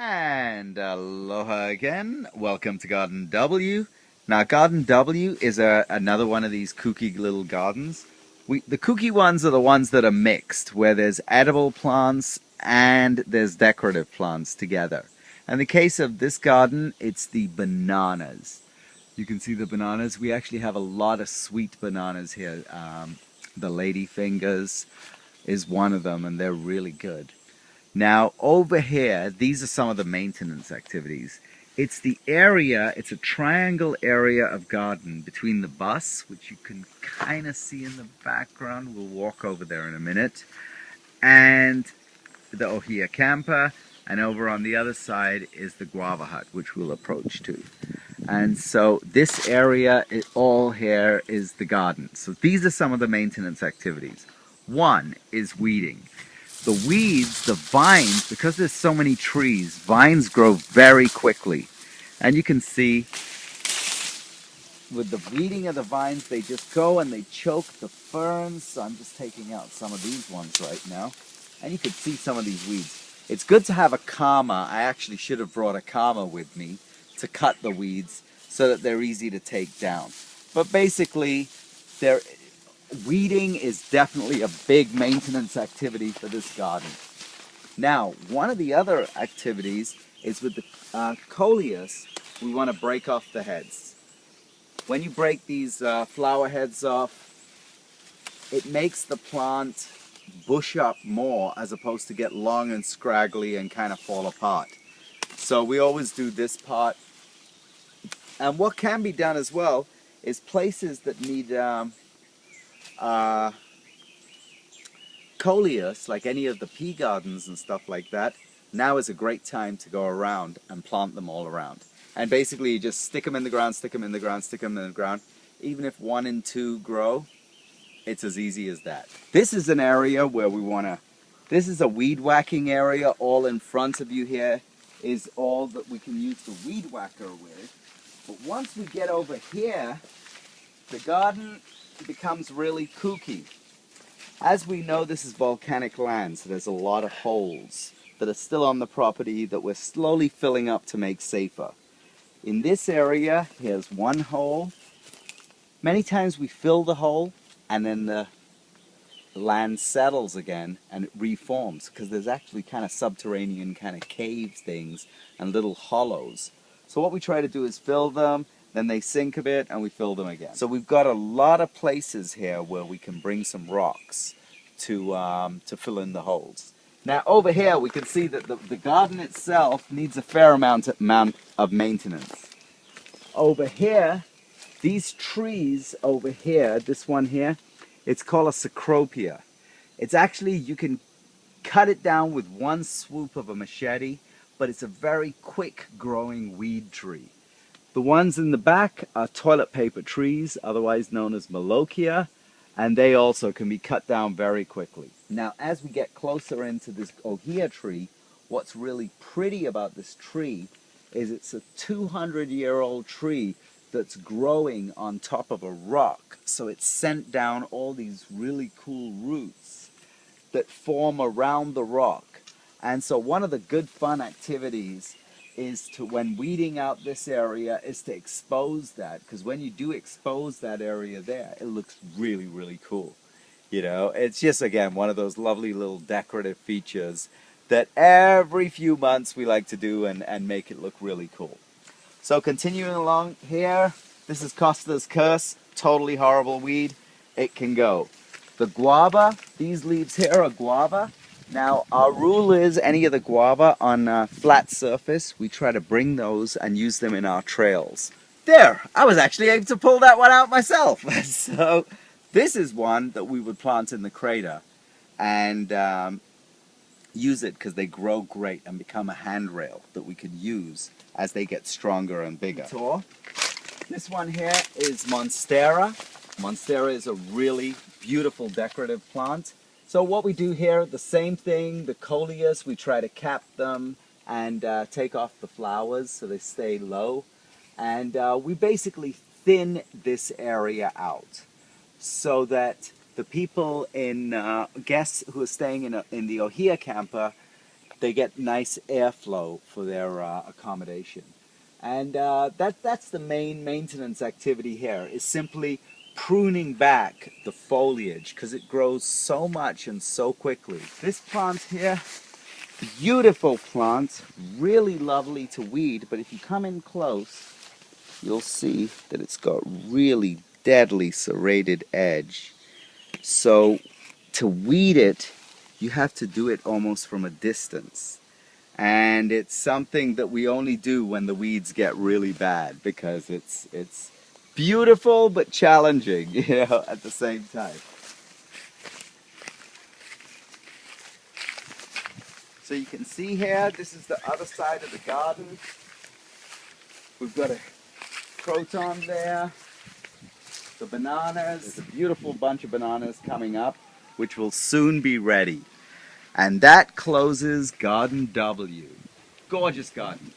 And aloha again. Welcome to Garden W. Now, Garden W is another one of these kooky little gardens. The kooky ones are the ones that are mixed, where there's edible plants and there's decorative plants together. In the case of this garden, it's the bananas. You can see the bananas. We actually have a lot of sweet bananas here. The lady fingers is one of them, and they're really good. Now, over here, these are some of the maintenance activities. It's the area, it's a triangle area of garden between the bus, which you can kind of see in the background. We'll walk over there in a minute. And the Ohia Camper. And over on the other side is the guava hut, which we'll approach to. And so this area, all here is the garden. So these are some of the maintenance activities. One is weeding. The weeds, the vines, because there's so many trees, vines grow very quickly. And you can see with the weeding of the vines, they just go and they choke the ferns. So I'm just taking out some of these ones right now. And you can see some of these weeds. It's good to have a comma. I actually should have brought a comma with me to cut the weeds so that they're easy to take down. But basically, weeding is definitely a big maintenance activity for this garden. Now, one of the other activities is with the coleus, we want to break off the heads. When you break these flower heads off, it makes the plant bush up more as opposed to get long and scraggly and kind of fall apart. So we always do this part. And what can be done as well is places that need coleus, like any of the pea gardens and stuff like that, now is a great time to go around and plant them all around. And basically you just stick them in the ground, stick them in the ground, stick them in the ground. Even if 1 and 2 grow, it's as easy as that. This is an area where we want to, this is a weed whacking area. All in front of you here is all that we can use the weed whacker with. But once we get over here, the garden becomes really kooky. As we know, this is volcanic land, so there's a lot of holes that are still on the property that we're slowly filling up to make safer. In this area, here's one hole. Many times we fill the hole and then the land settles again and it reforms because there's actually kind of subterranean kind of cave things and little hollows. So what we try to do is fill them, then they sink a bit and we fill them again. So we've got a lot of places here where we can bring some rocks to fill in the holes. Now over here we can see that the garden itself needs a fair amount of maintenance. Over here, these trees over here, this one here, it's called a cecropia. It's actually, you can cut it down with one swoop of a machete, but it's a very quick growing weed tree. The ones in the back are toilet paper trees, otherwise known as Malochia, and they also can be cut down very quickly. Now, as we get closer into this Ohia tree, what's really pretty about this tree is it's a 200-year-old tree that's growing on top of a rock. So it's sent down all these really cool roots that form around the rock. And so one of the good fun activities is to, when weeding out this area, is to expose that. Because when you do expose that area there, it looks really, really cool. You know, it's just, again, one of those lovely little decorative features that every few months we like to do and make it look really cool. So continuing along here, this is Costa's curse, totally horrible weed. It can go. The guava, these leaves here are guava. Now our rule is any of the guava on a flat surface, we try to bring those and use them in our trails. There, I was actually able to pull that one out myself. So this is one that we would plant in the crater and use it because they grow great and become a handrail that we could use as they get stronger and bigger. This one here is Monstera. Monstera is a really beautiful decorative plant. So what we do here, the same thing, the coleus, we try to cap them and take off the flowers so they stay low. And we basically thin this area out so that the people guests who are staying in the Ohia Camper they get nice airflow for their accommodation. And that's the main maintenance activity here, is simply pruning back the foliage because it grows so much and so quickly. This plant here, beautiful plant, really lovely to weed, but if you come in close, you'll see that it's got really deadly serrated edge. So to weed it, you have to do it almost from a distance. And it's something that we only do when the weeds get really bad, because it's beautiful but challenging, you know, at the same time. So you can see here, this is the other side of the garden. We've got a croton there, the bananas, there's a beautiful bunch of bananas coming up, which will soon be ready. And that closes Garden W. Gorgeous garden.